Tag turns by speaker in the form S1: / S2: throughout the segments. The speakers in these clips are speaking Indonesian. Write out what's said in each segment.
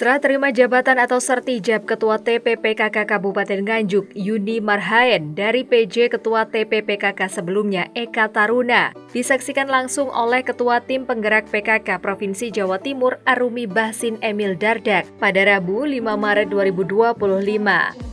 S1: Serah terima jabatan atau sertijab Ketua TPPKK Kabupaten Nganjuk, Yuni Marhaen, dari PJ Ketua TPPKK sebelumnya, Eka Taruna, disaksikan langsung oleh Ketua Tim Penggerak PKK Provinsi Jawa Timur, Arumi Bahsin Emil Dardak, pada Rabu 5 Maret 2025.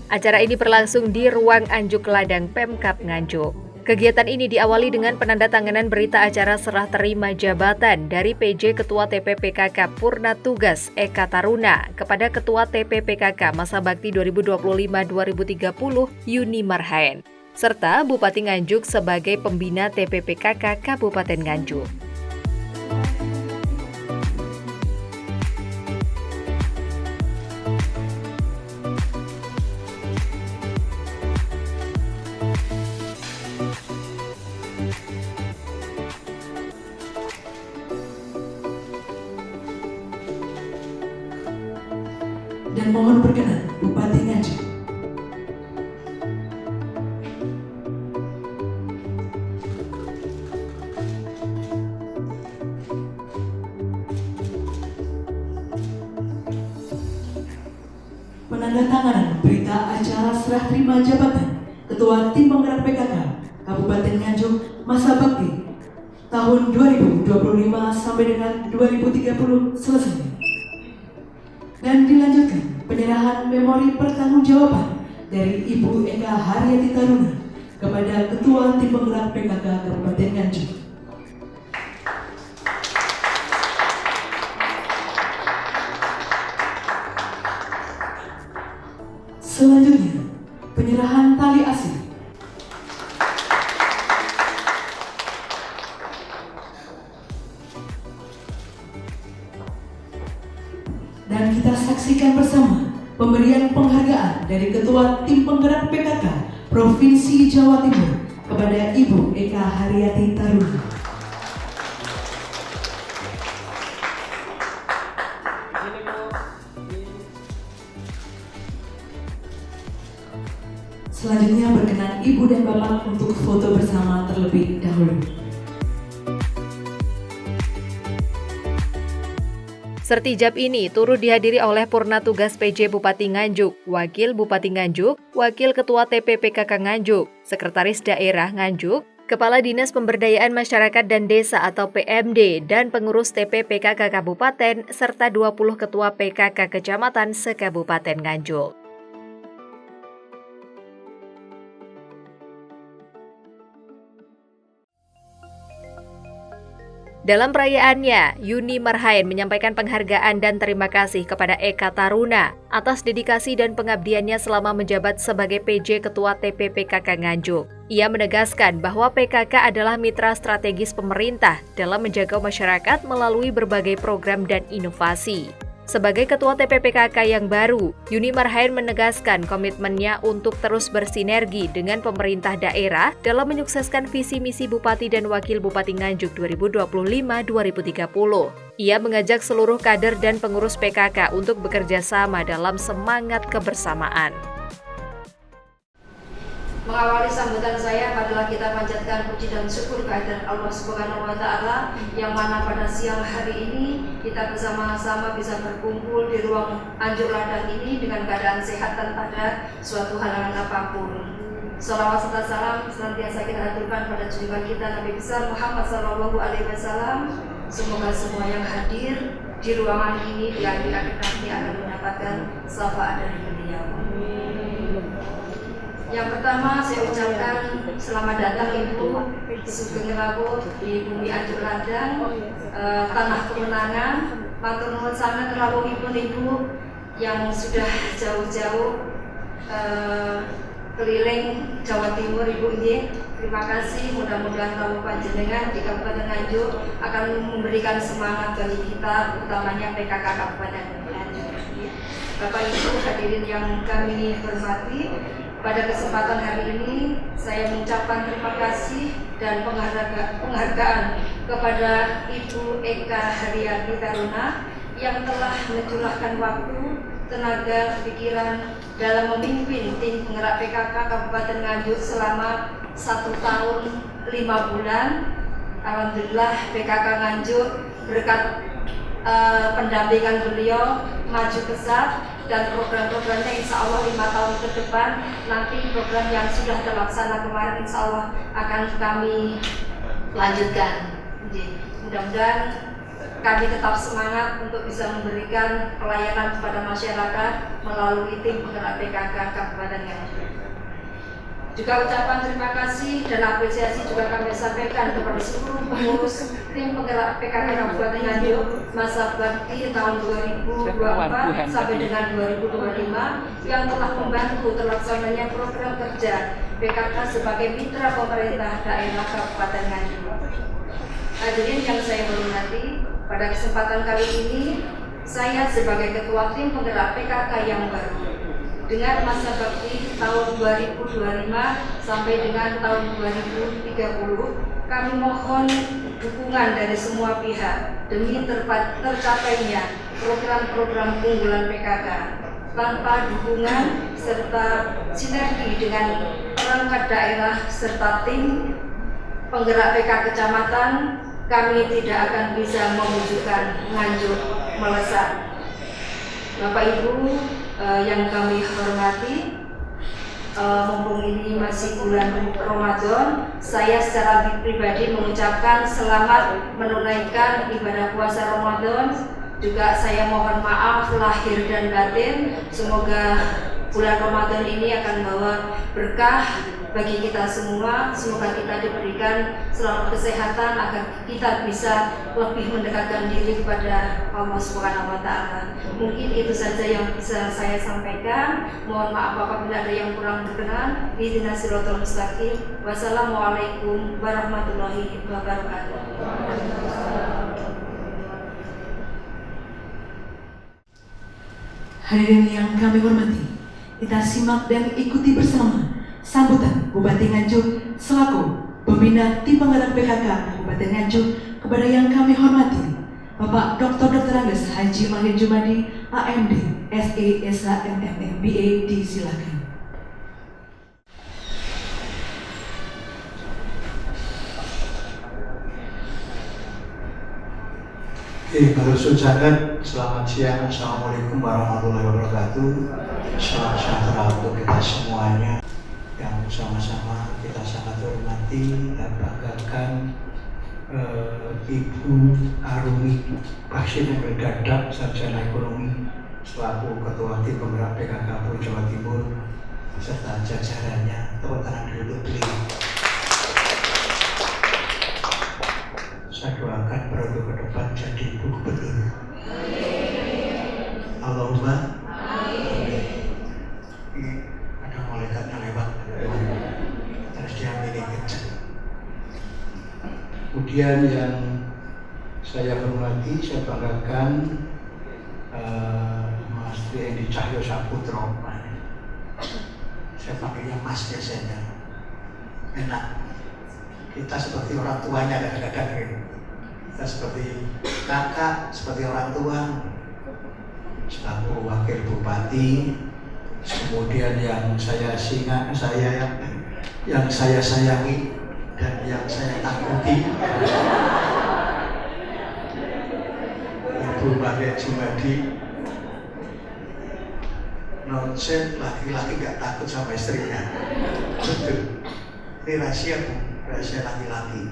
S1: Acara ini berlangsung di Ruang Anjuk Ladang Pemkab Nganjuk. Kegiatan ini diawali dengan penandatanganan berita acara serah terima jabatan dari PJ Ketua TPPKK Purna Tugas Eka Taruna kepada Ketua TPPKK Masa Bakti 2025-2030 Yuni Marhaen, serta Bupati Nganjuk sebagai pembina TPPKK Kabupaten Nganjuk.
S2: Dan mohon berkenan Bupati Nganjuk. Penandatanganan berita acara serah terima jabatan Ketua Tim Penggerak PKK Kabupaten Nganjuk Masa Bakti tahun 2025 sampai dengan 2030 selesai. Dan dilanjutkan penyerahan memori pertanggungjawaban dari Ibu Eka Haryati Taruna kepada Ketua Tim Penggerak PKK Kabupaten Nganjuk. Selanjutnya, penyerahan tali asih. Dan kita saksikan bersama pemberian penghargaan dari Ketua Tim Penggerak PKK Provinsi Jawa Timur kepada Ibu Eka Haryati Taruna. Selanjutnya berkenan Ibu dan Bapak untuk foto bersama terlebih dahulu.
S1: Sertijab ini turut dihadiri oleh Purna Tugas PJ Bupati Nganjuk, Wakil Bupati Nganjuk, Wakil Ketua TPPKK Nganjuk, Sekretaris Daerah Nganjuk, Kepala Dinas Pemberdayaan Masyarakat dan Desa atau PMD, dan pengurus TPPKK Kabupaten, serta 20 Ketua PKK Kecamatan se-Kabupaten Nganjuk. Dalam perayaannya, Yuni Marhaen menyampaikan penghargaan dan terima kasih kepada Eka Taruna atas dedikasi dan pengabdiannya selama menjabat sebagai PJ Ketua TPPKK Nganjuk. Ia menegaskan bahwa PKK adalah mitra strategis pemerintah dalam menjaga masyarakat melalui berbagai program dan inovasi. Sebagai Ketua TPPKK yang baru, Yuni Marhaen menegaskan komitmennya untuk terus bersinergi dengan pemerintah daerah dalam menyukseskan visi misi Bupati dan Wakil Bupati Nganjuk 2025-2030. Ia mengajak seluruh kader dan pengurus PKK untuk bekerja sama dalam semangat kebersamaan.
S3: Mengawali sambutan saya adalah kita panjatkan puji dan syukur kehadirat Allah Subhanahu wa Ta'ala, yang mana pada siang hari ini kita bersama-sama bisa berkumpul di ruang Anjuk Ladang ini dengan keadaan sehat tanpa ada suatu halangan apapun. Salawat serta salam senantiasa kita haturkan pada junjungan kita Nabi besar Muhammad SAW. Semoga semua yang hadir di ruangan ini di akhir-akhir nanti akan mendapatkan syafaat dari beliau. Yang pertama saya ucapkan selamat datang Ibu Sugeng Rabu di bumi Anjuk Ladang, tanah kemenangan. Matur nuwun sangat rawuh Ibu yang sudah jauh-jauh keliling Jawa Timur Ibu nggih. Terima kasih, mudah-mudahan rawuh panjenengan di Kabupaten Nganjuk akan memberikan semangat bagi kita, utamanya PKK Kabupaten Nganjuk. Bapak Ibu hadirin yang kami hormati, pada kesempatan hari ini saya mengucapkan terima kasih dan penghargaan kepada Ibu Eka Haryati Taruna yang telah mencurahkan waktu, tenaga, pikiran dalam memimpin tim penggerak PKK Kabupaten Nganjuk selama 1 tahun 5 bulan. Alhamdulillah PKK Nganjuk berkat pendampingan beliau maju pesat dan program-programnya insya Allah 5 tahun ke depan nanti program yang sudah terlaksana kemarin insya Allah akan kami lanjutkan. Mudah-mudahan kami tetap semangat untuk bisa memberikan pelayanan kepada masyarakat melalui tim penggerak PKK Kabupaten Nganjuk. Juga ucapan terima kasih dan apresiasi juga kami sampaikan kepada seluruh pengurus tim penggerak PKK Kabupaten Nganjuk masa bakti tahun 2024 sampai dengan 2025 yang telah membantu terlaksananya program kerja PKK sebagai mitra pemerintah daerah Kabupaten Nganjuk. Hadirin yang saya hormati, pada kesempatan kali ini saya sebagai ketua tim penggerak PKK yang baru dengan masa bakti tahun 2025 sampai dengan tahun 2030, kami mohon dukungan dari semua pihak demi tercapainya program-program unggulan PKK. Tanpa dukungan serta sinergi dengan perangkat daerah serta tim penggerak PKK kecamatan, kami tidak akan bisa mewujudkan Nganjuk melesat. Bapak Ibu yang kami hormati, mumpung ini masih bulan Ramadan, saya secara pribadi mengucapkan selamat menunaikan ibadah puasa Ramadan. Juga saya mohon maaf lahir dan batin. Semoga bulan Ramadan ini akan membawa berkah bagi kita semua. Semoga kita diberikan selalu kesehatan agar kita bisa lebih mendekatkan diri kepada Allah Subhanahu wa Ta'ala. Mungkin itu saja yang bisa saya sampaikan. Mohon maaf apabila ada yang kurang berkenan. Ihdinas siratal mustaqim. Wassalamualaikum warahmatullahi wabarakatuh.
S2: Hadirin yang kami hormati, kita simak dan ikuti bersama sambutan Bupati Nganjuk selaku pembina tim penggerak PKK Kabupaten Nganjuk kepada yang kami hormati Bapak Dr. Andes Haji Mahir Jumadi, AMD, SE, SHMM, BA, disilakan.
S4: Baru ucapkan selamat siang, Assalamualaikum warahmatullahi wabarakatuh. Salam sejahtera untuk kita semuanya yang sama-sama kita sangat hormati dan banggakan Ibu Arumi Bashir Mendadak, Sarjana Ekonomi selaku Ketua Tim Penggerak PKK Jawa Timur serta jajarannya. Tepuk tangan dulu untuk beliau. Saya doakan periode ke depan jadi ibu gubernur. Allahumma amin. Ini ada malaikatnya lewat, terus dia milih kencang. Kemudian yang saya hormati, saya banggakan Mas Tri Cahyo Saputro. Saya panggilnya Mas biasanya. Enak. Kita seperti orang tuanya kadang-kadang gitu. Kita seperti kakak, seperti orang tua, selaku wakil bupati, kemudian yang saya yang saya sayangi dan yang saya takuti, Ibu Mahir Jumadi. Nonsen, laki-laki gak takut sama istrinya. Betul. Ini rahasia, Bu. Rahasia laki-laki.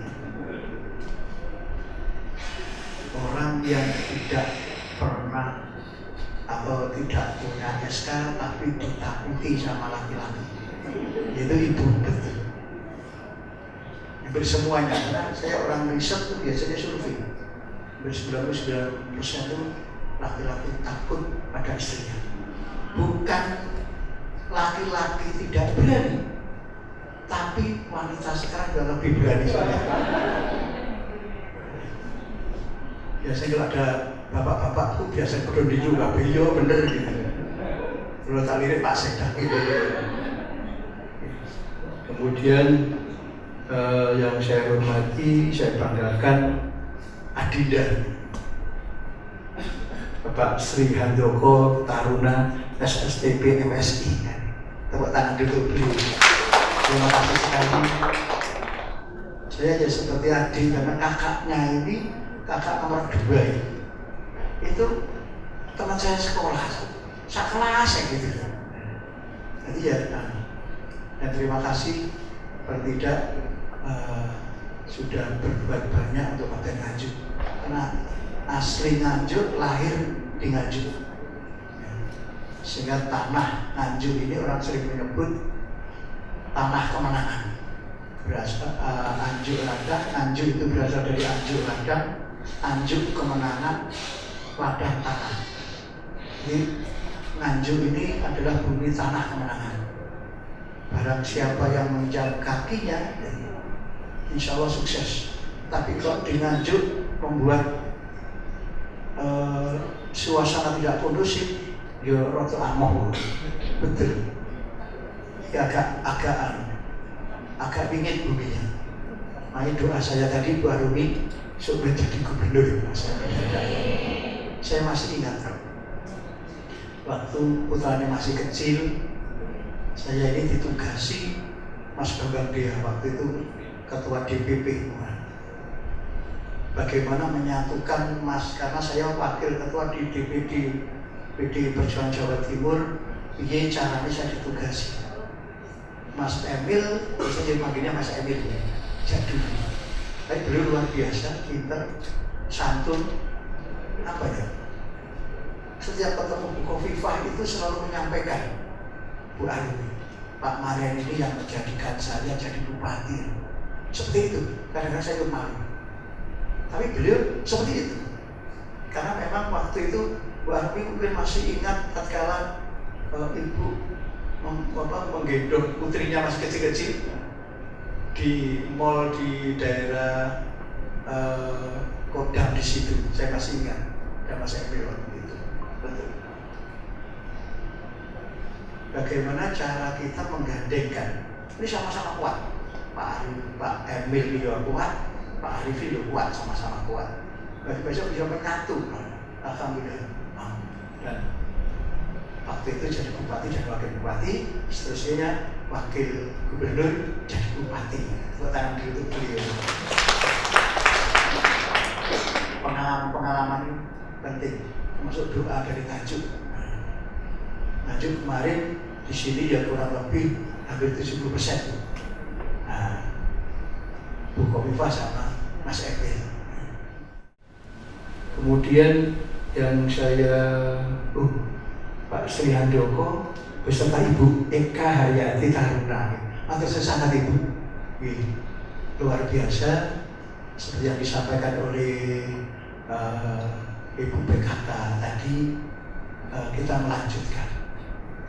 S4: Orang yang tidak pernah atau tidak punya SK tapi ditakuti sama laki-laki, itu ibu, betul. Hampir semuanya, karena saya orang riset itu biasanya survei, hampir 99% itu laki-laki takut pada istrinya. Bukan laki-laki tidak berani, tapi wanita sekarang sudah lebih berani soalnya. Biasanya kalau ada bapak-bapakku biasa berdondi juga, beliau bener gitu. Kalau tak lirik Pak Sekda gitu. Kemudian yang saya hormati, saya banggakan Adinda Bapak Sri Handoko Taruna SSTP MSI. Tepuk tangan dulu beliau. Terima kasih sekali. Saya ya seperti adik karena kakaknya ini kakak nomor 2 itu teman saya sekolah, sekelas gitu. Jadi ya, dan terima kasih paling tidak sudah berbuat banyak untuk Kabupaten Nganjuk, karena asli Nganjuk lahir di Nganjuk, sehingga tanah Nganjuk ini orang sering menyebut tanah kemenangan. Berasal Anjuk Ladang, Nganjuk itu berasal dari Anjuk Ladang, Anjuk kemenangan, ladang tanah. Jadi Nganjuk ini adalah bumi tanah kemenangan. Barang siapa yang menginjak kakinya, insya Allah sukses. Tapi kalau di Nganjuk membuat suasana tidak kondusif, ya roto amoh, betul. Ya, agak dingin buminya. Makanya doa saya tadi, Bu Arumi supaya jadi gubernur. Saya masih ingat waktu putranya masih kecil, saya ini ditugasi Mas Bambang Dea, waktu itu ketua DPP, bagaimana menyatukan Mas, karena saya wakil ketua di DPD PD Perjuangan Jawa Timur. Ini caranya saya ditugasi Mas Emil, saya manggilnya Mas Emil Jadul. Tapi beliau luar biasa, pintar, santun, apa ya, setiap ketemu Bu Khofifah itu selalu menyampaikan, Bu Arumi, Pak Marian ini yang menjadikan saya jadi bupati. Seperti itu, kadang-kadang saya malu. Tapi beliau seperti itu. Karena memang waktu itu Bu Arumi mungkin masih ingat tatkala ibu menggendong putrinya masih kecil-kecil di mall di daerah Kodam di situ. Saya masih ingat, dan Mas Emil waktu itu. Betul. Bagaimana cara kita menggandengkan? Ini sama-sama kuat. Pak Emil juga kuat, Pak Arif juga kuat, sama-sama kuat. Bagi besok bisa menyatu, alhamdulillah. Dan waktu itu jadi bupati dan wakil bupati, seterusnya wakil gubernur jadi bupati. Tepuk tangan dulu untuk beliau. Pengalaman penting, termasuk doa dari Nganjuk. Nganjuk kemarin di sini ya kurang lebih hampir 70%. Nah, Bu Khofifah sama Mas Emil. Kemudian yang saya Pak Sri Handoko beserta Ibu Eka Haryati Taruna, matur sesangat Ibu, luar biasa seperti yang disampaikan oleh Ibu PKK tadi. Kita melanjutkan.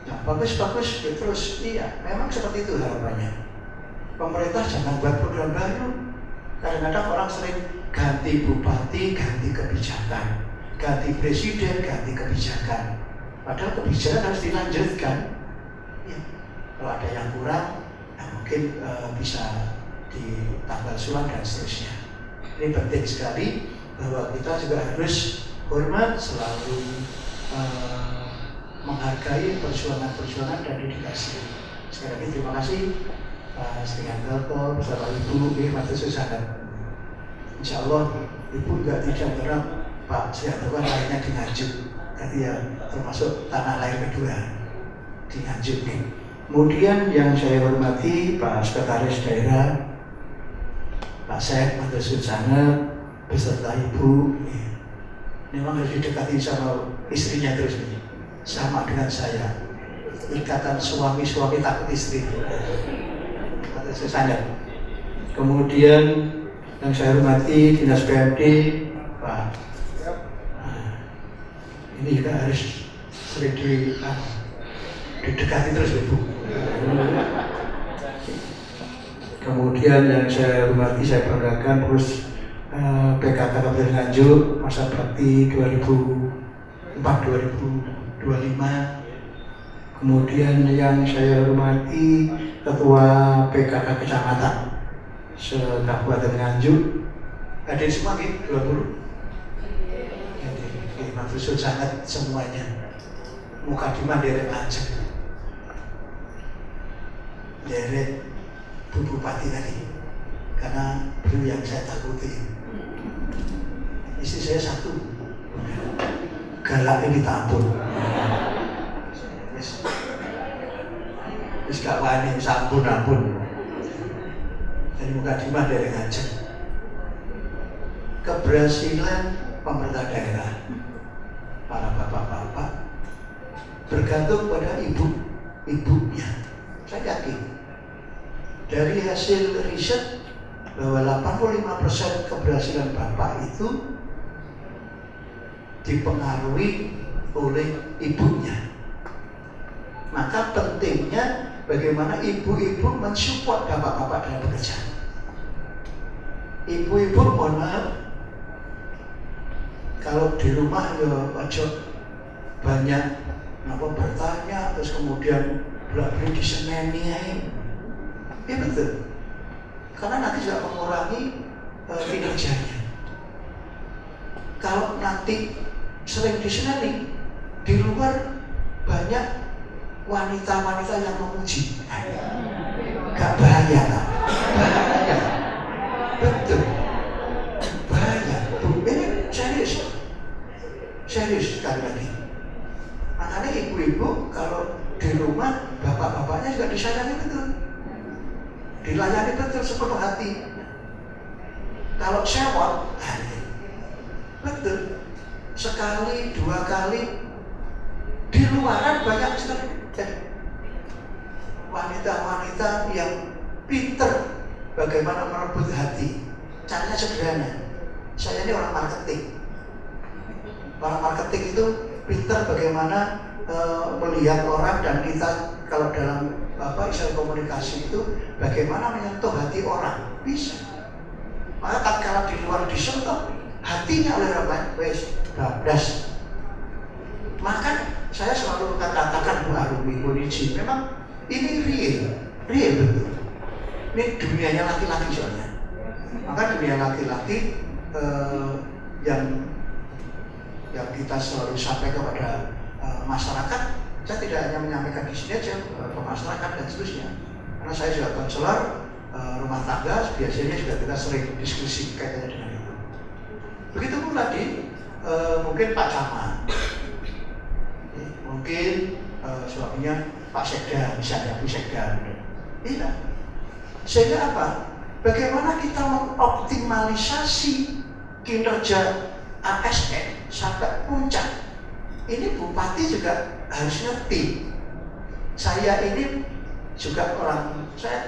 S4: Nah, bagus ya, terus iya, memang seperti itu harapannya. Pemerintah jangan buat program baru. Kadang-kadang orang sering ganti bupati, ganti kebijakan, ganti presiden, ganti kebijakan. Padahal kebijakan harus dilanjutkan. Ya. Kalau ada yang kurang, ya mungkin bisa ditambah sulang dan seterusnya. Ini penting sekali bahwa kita juga harus hormat, selalu menghargai perjuangan-perjuangan dan dedikasi. Sekali lagi terima kasih Pak Sri Handoko bersama Ibu Matur Susangat. Insya Allah Ibu juga tidak berharap Pak Sri Handoko lahirnya di Nganjuk. Jadi ya termasuk tanah lahir kedua di Nganjuk. Kemudian yang saya hormati Pak Sekretaris Daerah Pak Syekh Matur Susangat beserta Ibu. Memang harus didekati sama istrinya terus nih. Sama dengan saya, ikatan suami-suami takut istri. Matur Susangat. Kemudian yang saya hormati Dinas PMD Pak. Ini juga harus sering didekati terus Ibu. Kemudian yang saya hormati, saya banggakan terus PKK Kabupaten Nganjuk masa bakti 2004-2025. Kemudian yang saya hormati Ketua PKK Kecamatan se-Kabupaten Nganjuk. Ada semua nih 20. Maksud sangat semuanya. Mukadimah derek aja. Derek Bu Bupati tadi. Karena beliau yang saya takuti. Istri saya satu, galak ini tampun. Wis gak wani sampun ampun. Jadi muka dimah dari ngajak. Keberhasilan pemerintah daerah, para bapak-bapak bergantung pada ibunya. Saya yakin dari hasil riset bahwa 85% keberhasilan bapak itu dipengaruhi oleh ibunya. Maka pentingnya bagaimana ibu-ibu mensupport bapak-bapak dalam bekerja. Ibu-ibu mohon maaf, kalau di rumah ya ojo banyak bertanya terus kemudian bolak-balik diseneni aja. Iya betul. Karena nanti juga mengurangi kinerjanya. Kalau nanti sering diseneni, di luar banyak wanita-wanita yang memuji. Gak bahaya kan? Bahaya. Betul. Bahaya. Ini serius sekali lagi. Makanya ibu-ibu kalau di rumah bapak-bapaknya juga disayangi betul, dilayani betul sepenuh hati. Kalau sewot, betul, sekali dua kali di luaran banyak sekali wanita-wanita yang pinter bagaimana merebut hati. Caranya sederhana. Saya ini orang marketing. Orang marketing itu pintar bagaimana melihat orang, dan kita kalau dalam istilah komunikasi itu bagaimana menyentuh hati orang bisa. Maka tatkala di luar disentuh hatinya oleh orang lain, bablas. Maka saya selalu katakan Bu Arumi, Bu Niji, memang ini real betul. Ini dunianya laki-laki soalnya. Maka dunia laki-laki yang kita selalu sampaikan kepada masyarakat. Saya tidak hanya menyampaikan di sini aja ke masyarakat dan seterusnya, karena saya juga konselor rumah tangga, biasanya juga kita sering diskusi kaitannya dengan itu. Begitu pun tadi mungkin Pak Camat, mungkin suaminya Pak Sekda, misalnya Bu Sekda, iya. Sehingga apa? Bagaimana kita mengoptimalisasi kinerja ASN sampai puncak. Ini bupati juga harus ngerti. Saya ini juga saya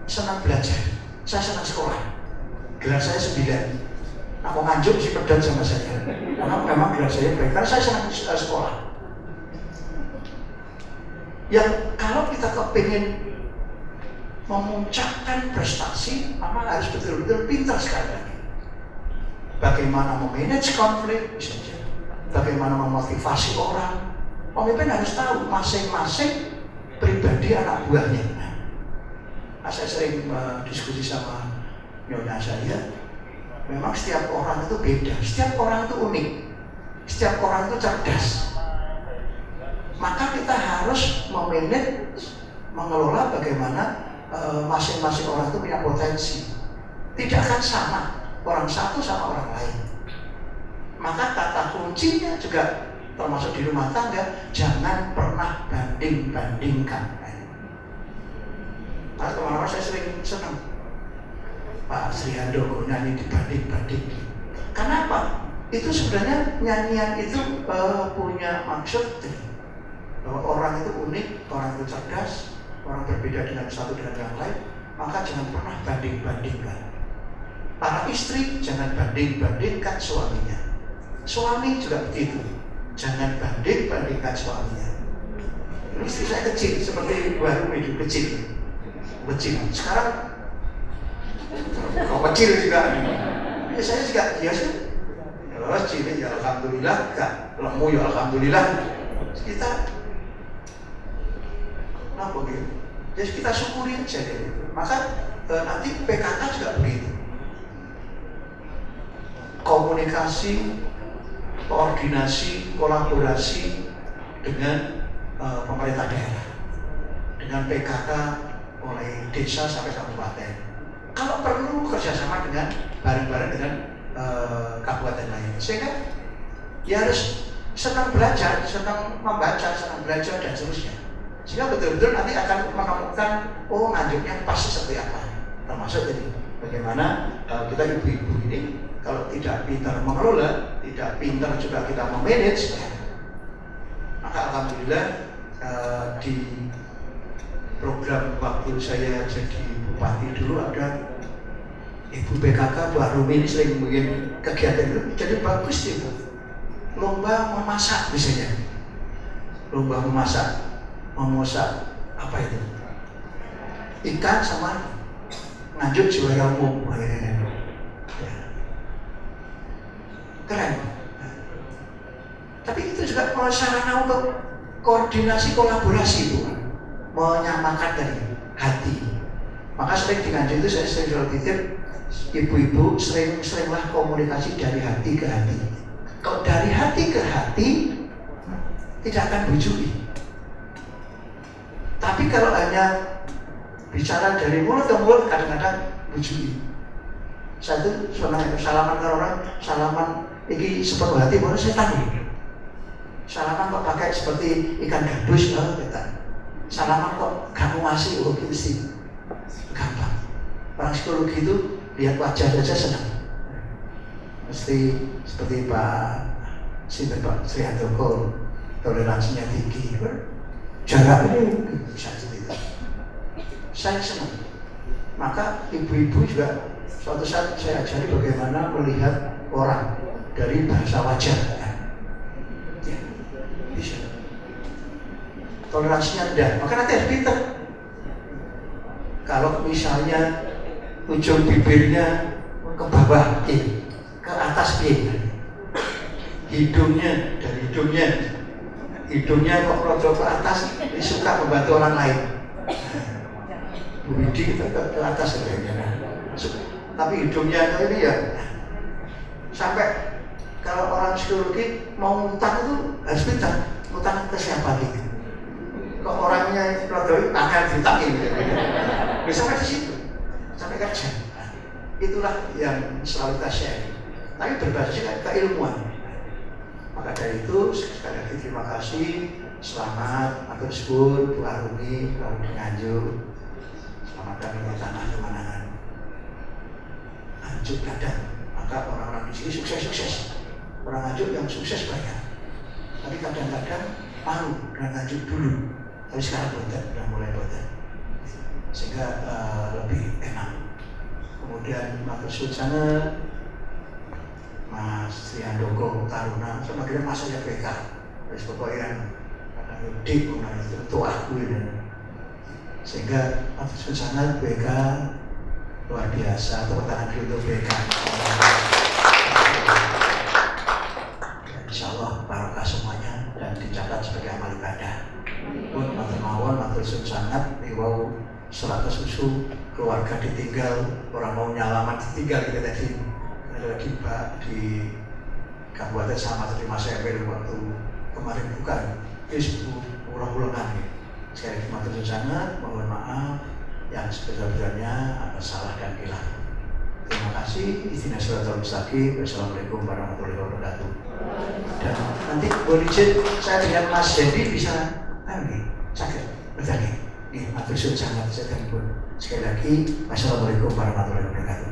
S4: senang belajar, saya senang sekolah. Gelar saya 9. Aku Nganjuk si pedan sama saya, karena memang gelar saya baik, karena saya senang sekolah. Yang kalau kita kepingin memuncakkan prestasi, maka harus betul-betul pintar sekali lagi. Bagaimana memanage konflik, bagaimana memotivasi orang. Pemimpin harus tahu masing-masing pribadi anak buahnya. Saya sering diskusi sama nyonya saya, memang setiap orang itu beda, setiap orang itu unik, setiap orang itu cerdas. Maka kita harus memanage, mengelola bagaimana masing-masing orang itu punya potensi. Tidak akan sama orang satu sama orang lain. Maka kata kuncinya juga termasuk di rumah tangga, jangan pernah banding-bandingkan. Nah, kemarin saya sering senang Pak Sri Handoko nyanyi dibanding-banding. Kenapa? Itu sebenarnya nyanyian itu punya maksud bahwa orang itu unik, orang itu cerdas, orang berbeda dengan satu dengan yang lain. Maka jangan pernah banding-bandingkan. Para istri jangan banding-bandingkan suaminya. Suami juga begitu, jangan banding-bandingkan suaminya. Istri saya kecil, seperti baru hidup kecil. Sekarang kau kecil juga. Ya saya juga biasa. Ya cilik ya alhamdulillah, gak lemu ya alhamdulillah. Kita begitu. Jadi kita syukuri aja gitu. Maka nanti PKK juga begitu. Komunikasi, koordinasi, kolaborasi dengan pemerintah daerah, dengan PKK mulai desa sampai kabupaten. Kalau perlu kerjasama dengan bareng-bareng dengan kabupaten lain, sehingga ya harus senang belajar, senang membaca, senang belajar dan seterusnya. Sehingga betul-betul nanti akan menemukan Nganjuknya pasti seperti apa. Termasuk tadi bagaimana kita ibu-ibu ini kalau tidak pintar mengelola, tidak pintar juga kita memanage, maka alhamdulillah di program waktu saya jadi bupati dulu ada Ibu PKK, Bu Arumi ini sering bikin kegiatan itu, jadi bagus itu. Lomba memasak misalnya, lomba memasak apa itu? Ikan sama Nganjuk juara umum, keren. Tapi itu juga sarana untuk koordinasi kolaborasi itu, menyamakan dari hati. Maka sering di Nganjuk itu saya sering berpikir, ibu-ibu seringlah komunikasi dari hati ke hati. Kalau dari hati ke hati tidak akan bujui. Tapi kalau hanya bicara dari mulut ke mulut kadang-kadang bujui. Saya itu salaman ke orang, salaman ini sepenuh hati, baru saya tahu. Salaman kok pakai seperti ikan gabus, kita. Salaman kok gak mau ngasih, gitu sih. Gampang. Orang psikologi itu lihat wajah saja senang. Mesti seperti Pak Sri Handoko, toleransinya tinggi, jarak ini bisa seperti itu. Saya senang. Maka ibu-ibu juga suatu saat saya ajari bagaimana melihat orang dari bahasa wajah. Ya, bisa. Toleransinya rendah, maka nanti harus pintar. Kalau misalnya ujung bibirnya ke bawah, ke atas, hidungnya kok rodok ke atas, suka membantu orang lain. Bu Widi kita ke atas sebenarnya, tapi hidungnya ini ya sampai kalau orang psikologi mau ngutang itu harus pintar, ngutang ke siapa gitu. Kok orangnya rodok akan ditangin, sampai di situ, sampai kerja. Itulah yang selalu kita share. Tapi berbasis keilmuan. Maka dari itu sekali lagi terima kasih, selamat atur suwun Bu Arumi, Bu Nganjuk. Selamat kami di tanah kemenangan. Nganjuk kadang, maka orang-orang di sini sukses. Orang Nganjuk yang sukses banyak. Tapi kadang-kadang malu dengan Nganjuk dulu. Tapi sekarang sudah mulai boten. Sehingga lebih enak. Kemudian matur suwun sana Mas Sri Handoko Taruna, sama kira masanya PK. Terus pokoknya kadang dik, itu aku ini. Sehingga matur suwun sana PK luar biasa. Tepuk tangan dulu untuk PK. Insya Allah barokah semuanya dan dicatat sebagai amal ibadah. Pun matur mawon, matur suwun sangat riwau 100 susu keluarga ditinggal, orang mau nyalaman ditinggal kita tadi. Ada lagi Pak di Kabupaten sama terima saya waktu kemarin bukan Facebook ulang-ulangan. Sekali lagi matur suwun sangat, mohon maaf yang sebesar-besarnya atas salah dan hilang. Terima kasih. Ihdinas shiratal mustaqim. Wassalamualaikum warahmatullahi wabarakatuh. Dan nanti boleh izin saya dengan Mas Dendi bisa sakit bertanya. Matur suwun sangat sedanipun. Sekali lagi, wassalamualaikum warahmatullahi wabarakatuh.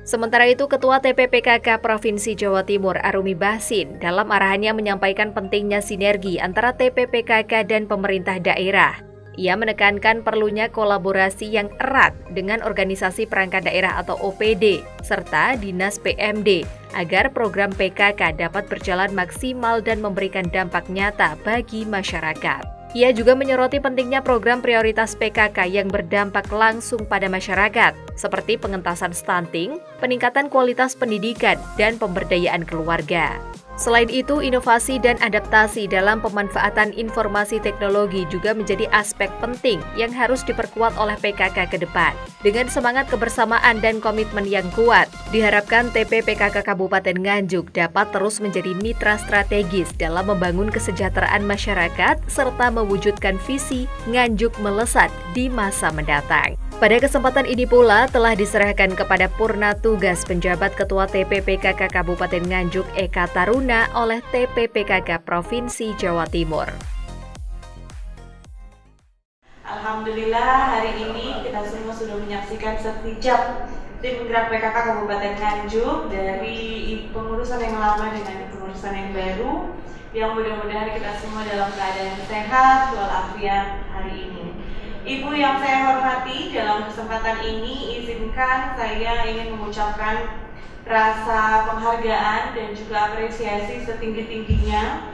S1: Sementara itu, Ketua TPPKK Provinsi Jawa Timur Arumi Bachsin dalam arahannya menyampaikan pentingnya sinergi antara TPPKK dan pemerintah daerah. Ia menekankan perlunya kolaborasi yang erat dengan organisasi perangkat daerah atau OPD, serta Dinas PMD, agar program PKK dapat berjalan maksimal dan memberikan dampak nyata bagi masyarakat. Ia juga menyoroti pentingnya program prioritas PKK yang berdampak langsung pada masyarakat, seperti pengentasan stunting, peningkatan kualitas pendidikan, dan pemberdayaan keluarga. Selain itu, inovasi dan adaptasi dalam pemanfaatan informasi teknologi juga menjadi aspek penting yang harus diperkuat oleh PKK ke depan. Dengan semangat kebersamaan dan komitmen yang kuat, diharapkan TP PKK Kabupaten Nganjuk dapat terus menjadi mitra strategis dalam membangun kesejahteraan masyarakat serta mewujudkan visi Nganjuk melesat di masa mendatang. Pada kesempatan ini pula telah diserahkan kepada Purna Tugas Penjabat Ketua TPPKK Kabupaten Nganjuk Eka Taruna oleh TPPKK Provinsi Jawa Timur.
S5: Alhamdulillah hari ini kita semua sudah menyaksikan sertijab tim gerak PKK Kabupaten Nganjuk dari pengurusan yang lama dengan pengurusan yang baru, yang mudah-mudahan kita semua dalam keadaan sehat walafiat hari ini. Ibu yang saya hormati, dalam kesempatan ini izinkan saya ingin mengucapkan rasa penghargaan dan juga apresiasi setinggi-tingginya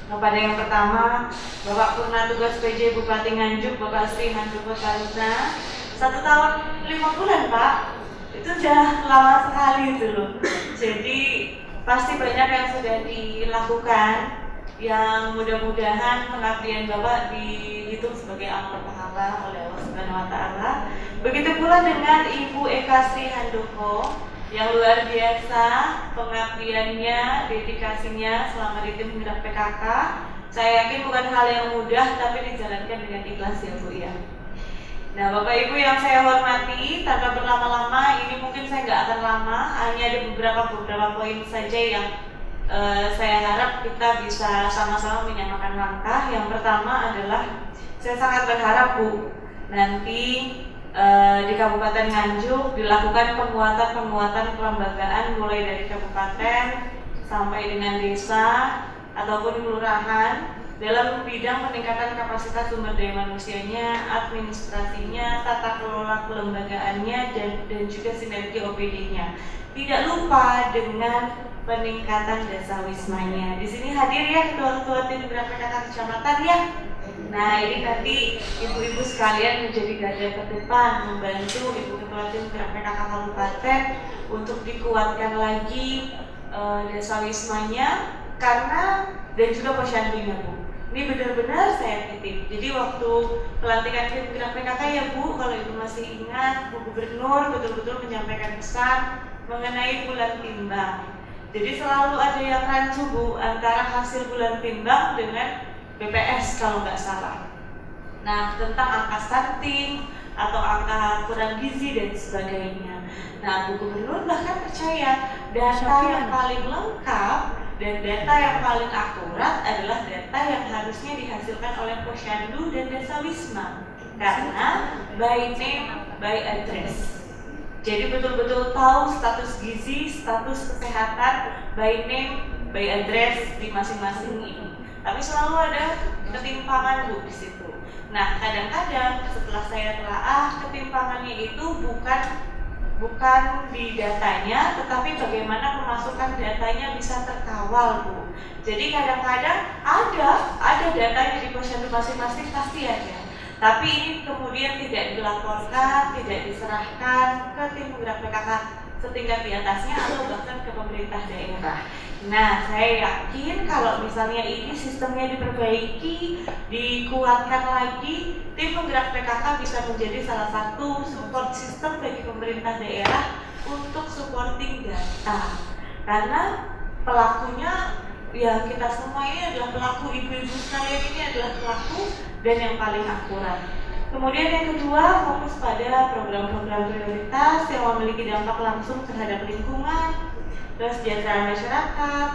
S5: kepada yang pertama Bapak Purna Tugas PJ Bupati Nganjuk, Bapak Sri Handoko Taruna. 1 tahun 5 bulan Pak, itu sudah lama sekali itu loh. Jadi pasti banyak yang sudah dilakukan, yang mudah-mudahan pengabdian Bapak dihitung sebagai amal pahala oleh Allah Subhanahu wa taala. Begitu pula dengan Ibu Eka Sri Handoko yang luar biasa pengabdiannya, dedikasinya selama di tim gerak PKK. Saya yakin bukan hal yang mudah tapi dijalankan dengan ikhlas ya Bu ya. Nah Bapak Ibu yang saya hormati, tanpa berlama-lama, ini mungkin saya nggak akan lama, hanya ada beberapa poin saja yang saya harap kita bisa sama-sama menyamakan langkah. Yang pertama adalah saya sangat berharap Bu, nanti di Kabupaten Nganjuk dilakukan penguatan kelembagaan mulai dari kabupaten sampai dengan desa ataupun kelurahan dalam bidang peningkatan kapasitas sumber daya manusianya, administrasinya, tata kelola kelembagaannya, dan juga sinergi OPD-nya. Tidak lupa dengan peningkatan desa wismanya. Di sini hadir ya ketua-ketua tim gerak PKK kecamatan ya. Nah ini nanti ibu-ibu sekalian menjadi garda terdepan membantu ibu ketua tim gerak PKK kabupaten untuk dikuatkan lagi desa wismanya karena dan juga posyandunya Bu. Ini benar-benar saya titip. Jadi waktu pelantikan tim gerak PKK ya Bu, kalau ibu masih ingat, Bu Gubernur betul-betul menyampaikan pesan mengenai bulan timbang. Jadi selalu ada yang rancu Bu antara hasil bulan timbang dengan BPS kalau nggak salah. Nah tentang angka stunting atau angka kurang gizi dan sebagainya. Nah Bu Gubernur bahkan percaya data yang paling lengkap dan data yang paling akurat adalah data yang harusnya dihasilkan oleh Posyandu dan Desa Wisma karena by name by address. Jadi betul-betul tahu status gizi, status kesehatan by name by address di masing-masing ini. Tapi selalu ada ketimpangan Bu di situ. Nah, kadang-kadang setelah saya telaah ketimpangannya itu bukan di datanya, tetapi bagaimana pemasukan datanya bisa terkawal Bu. Jadi kadang-kadang ada datanya di posyandu masing-masing pasti ada. Tapi ini kemudian tidak dilaporkan, tidak diserahkan ke tim gerak PKK setingkat di atasnya atau bahkan ke pemerintah daerah. Nah, saya yakin kalau misalnya ini sistemnya diperbaiki, dikuatkan lagi, tim penggerak PKK bisa menjadi salah satu support system bagi pemerintah daerah untuk supporting data. Karena pelakunya ya kita semua ini adalah pelaku, ibu-ibu sekalian ini adalah pelaku dan yang paling akurat. Kemudian yang kedua, fokus pada program-program prioritas yang memiliki dampak langsung terhadap lingkungan, kesejahteraan masyarakat,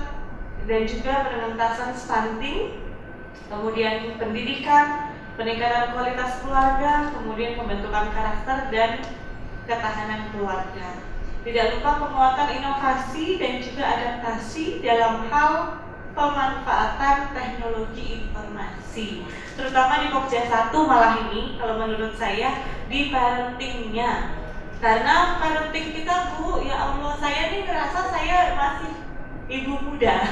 S5: dan juga penuntasan stunting, kemudian pendidikan, peningkatan kualitas keluarga, kemudian pembentukan karakter dan ketahanan keluarga. Tidak lupa penguatan inovasi dan juga adaptasi dalam hal pemanfaatan teknologi informasi, terutama di Pokja 1 malah ini kalau menurut saya di parentingnya. Karena parenting kita Bu, ya Allah, saya nih ngerasa saya masih ibu muda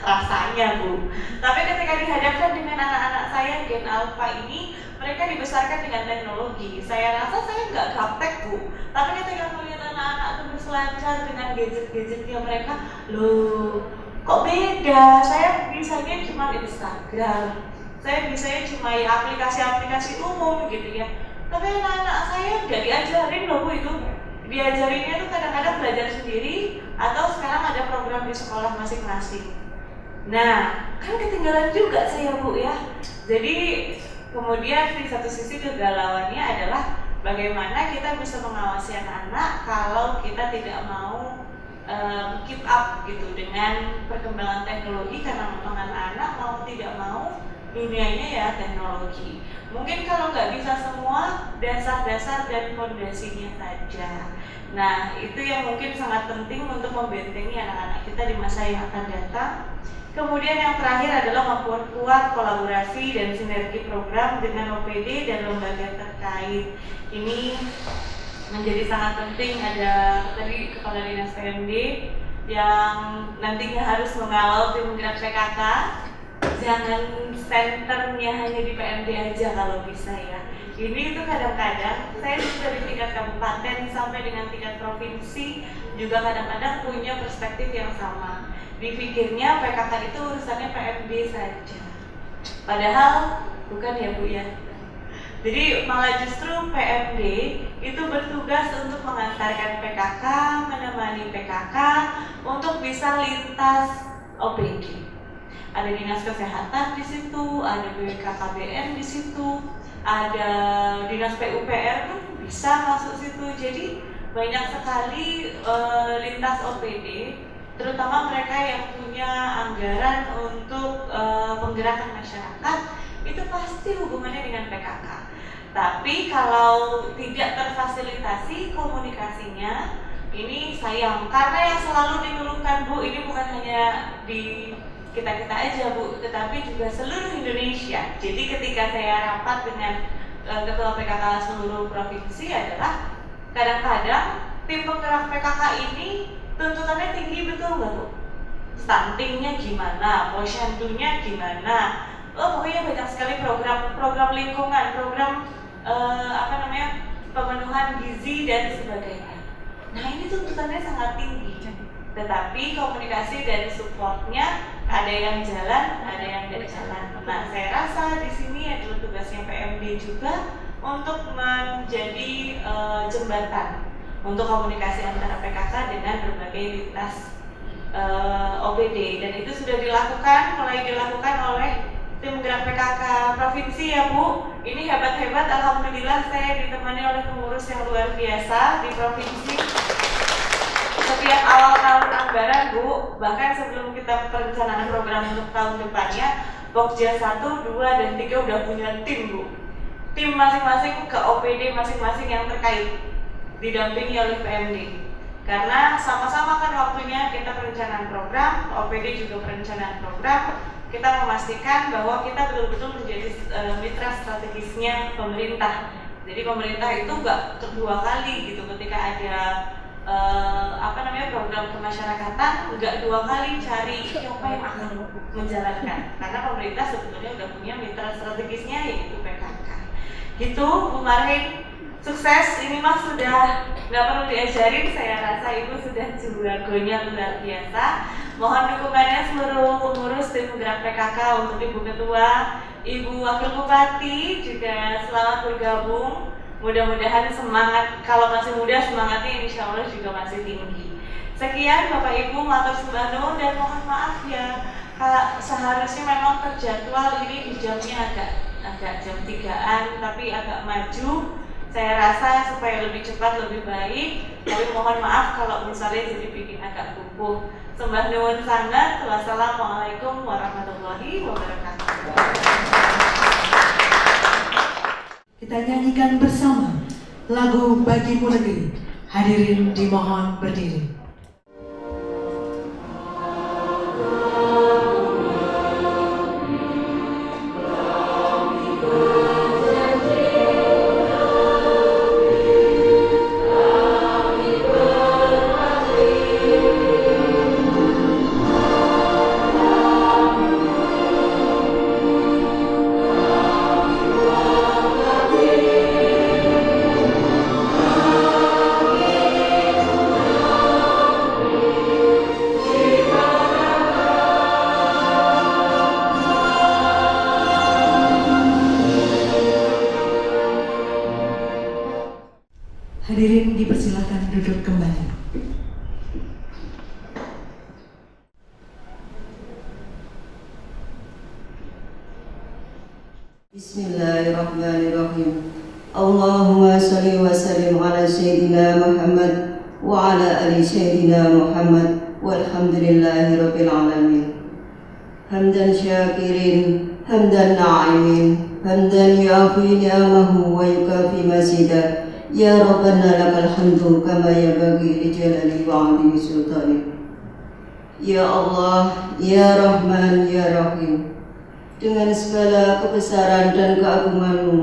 S5: rasanya Bu. Tapi ketika dihadapkan dengan anak-anak saya Gen Alpha ini, mereka dibesarkan dengan teknologi. Saya rasa saya nggak gaptek Bu. Tapi ketika melihat anak-anak itu berselancar dengan gadget-gadgetnya mereka, loh kok beda, saya bisanya cuma Instagram, saya bisanya cuma ya aplikasi-aplikasi umum gitu ya. Tapi anak-anak saya nggak diajarin loh Bu itu. Diajarinnya tuh kadang-kadang belajar sendiri atau sekarang ada program di sekolah masing-masing. Nah, kan ketinggalan juga saya Bu ya. Jadi kemudian di satu sisi kegalauannya adalah bagaimana kita bisa mengawasi anak-anak kalau kita tidak mau keep up gitu dengan perkembangan teknologi, karena memang anak-anak mau tidak mau dunianya ya teknologi. Mungkin kalau nggak bisa semua, dasar-dasar dan fondasinya saja. Nah, itu yang mungkin sangat penting untuk membentengi anak-anak kita di masa yang akan datang. Kemudian yang terakhir adalah memperkuat kolaborasi dan sinergi program dengan OPD dan lembaga terkait. Ini menjadi sangat penting. Ada tadi Kepala Dinas PMD yang nantinya harus mengawal tim penggerak PKK. Jangan senternya hanya di PMD aja kalau bisa ya. Ini itu kadang-kadang saya dari tingkat kabupaten sampai dengan tingkat provinsi juga kadang-kadang punya perspektif yang sama. Dipikirnya PKK itu urusannya PMD saja. Padahal bukan ya Bu ya. Jadi malah justru PMD itu bertugas untuk mengantarkan PKK, menemani PKK untuk bisa lintas OPD. Ada dinas kesehatan di situ, ada BKKBN di situ, ada dinas PUPR pun bisa masuk situ. Jadi banyak sekali lintas OPD, terutama mereka yang punya anggaran untuk penggerakan masyarakat, itu pasti hubungannya dengan PKK. Tapi kalau tidak terfasilitasi komunikasinya, ini sayang. Karena yang selalu dikeluhkan Bu, ini bukan hanya di kita-kita aja Bu, tetapi juga seluruh Indonesia. Jadi ketika saya rapat dengan Ketua PKK seluruh provinsi adalah kadang-kadang tim penggerak PKK ini tuntutannya tinggi, betul nggak Bu? Stuntingnya gimana, posyandunya gimana? Pokoknya banyak sekali program lingkungan, program pemenuhan gizi dan sebagainya. Nah ini tuntutannya sangat tinggi. Tetapi komunikasi dari supportnya ada yang jalan, ada yang tidak jalan. Nah saya rasa di sini adalah tugasnya PMD juga untuk menjadi jembatan untuk komunikasi antara PKK dengan berbagai lintas OPD, dan itu sudah mulai dilakukan oleh tim gerak PKK provinsi ya Bu. Ini hebat-hebat, alhamdulillah saya ditemani oleh pengurus yang luar biasa di provinsi. Setiap awal tahun anggaran Bu, bahkan sebelum kita perencanaan program untuk tahun depannya, Pokja 1, 2, dan 3 udah punya tim Bu. Tim masing-masing ke OPD masing-masing yang terkait, didampingi oleh PMD. Karena sama-sama kan waktunya kita perencanaan program, OPD juga perencanaan program, kita memastikan bahwa kita betul-betul menjadi mitra strategisnya pemerintah. Jadi pemerintah itu nggak kedua kali gitu ketika ada program kemasyarakatan, nggak dua kali cari siapa yang akan menjalankan, karena pemerintah sebetulnya udah punya mitra strategisnya yaitu PKK. Gitu Bu Marhin, sukses. Ini mah sudah nggak perlu diajarin, saya rasa Ibu sudah jagonya luar biasa. Mohon dukungannya seluruh pengurus tim penggerak PKK untuk Ibu Ketua, Ibu Wakil Bupati juga selamat bergabung. Mudah-mudahan semangat, kalau masih muda semangatnya insya Allah juga masih tinggi. Sekian Bapak Ibu, matur sembah nuwun dan mohon maaf ya, seharusnya memang terjadwal ini di jamnya agak jam 3-an, tapi agak maju. Saya rasa supaya lebih cepat lebih baik, tapi mohon maaf kalau misalnya jadi bikin agak kukuh. Sembah nuwun sangat. Wassalamualaikum warahmatullahi wabarakatuh.
S2: Kita nyanyikan bersama lagu Bagimu Negeri. Hadirin dimohon berdiri. Hadirin dipersilakan duduk kembali.
S6: Bismillahirrahmanirrahim. Allahumma salli wa sallim ala Sayyidina Muhammad wa ala ali Sayyidina Muhammad walhamdulillahi rabbil alamin. Hamdan syakirin, hamdan na'imin, hamdan yu'afi ni'amahu wa yukafi mazidah. Ya Rabbana lakal hamdu kama yabaghi li jalali wa 'azimi sultanik. Ya Allah, Ya Rahman, Ya Rahim, dengan segala kebesaran dan keagungan-Mu,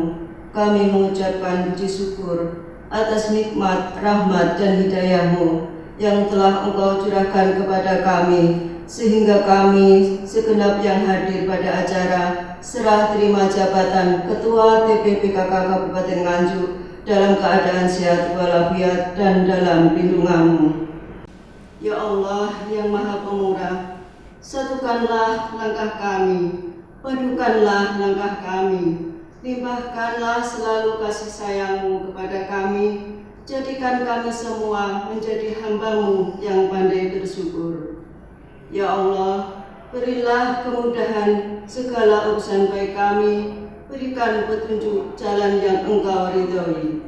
S6: kami mengucapkan puji syukur atas nikmat, rahmat, dan hidayah-Mu yang telah Engkau curahkan kepada kami, sehingga kami segenap yang hadir pada acara serah terima jabatan Ketua TPPKK Kabupaten Nganjuk dalam keadaan sehat walafiat dan dalam lindungan-Mu. Ya Allah yang Maha Pemurah, satukanlah langkah kami, padukanlah langkah kami, limpahkanlah selalu kasih sayang-Mu kepada kami, jadikan kami semua menjadi hamba-Mu yang pandai bersyukur. Ya Allah, berilah kemudahan segala urusan baik kami, berikan petunjuk jalan yang Engkau ridhoi.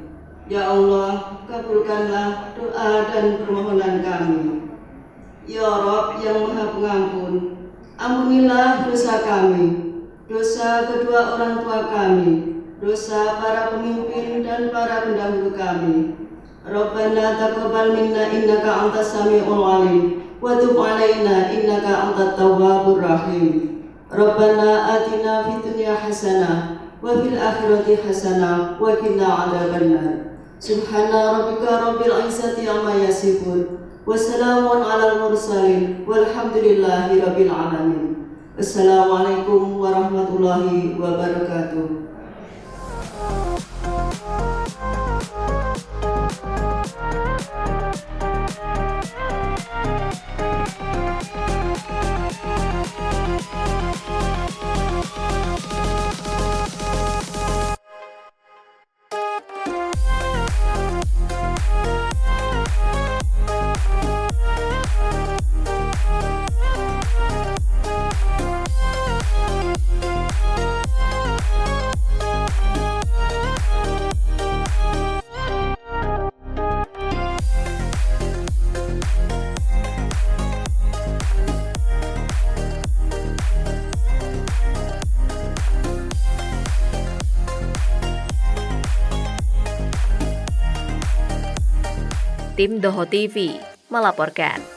S6: Ya Allah, kabulkanlah doa dan permohonan kami. Ya Rabb yang Maha Pengampun, ampunilah dosa kami, dosa kedua orang tua kami, dosa para pemimpin dan para pendahulu kami. Rabbana taqabbal minna innaka antas samiul alim wa tub alaina innaka antat tawwabur rahim. Rabbana atina fid dunya hasanah wa fil akhirati hasanah wa qina adzabannar. Subhana rabbika rabbil izzati amma yasifun wa salamun alal mursalin walhamdulillahi rabbil alamin. Assalamualaikum warahmatullahi wabarakatuh.
S1: Tim Doho TV melaporkan.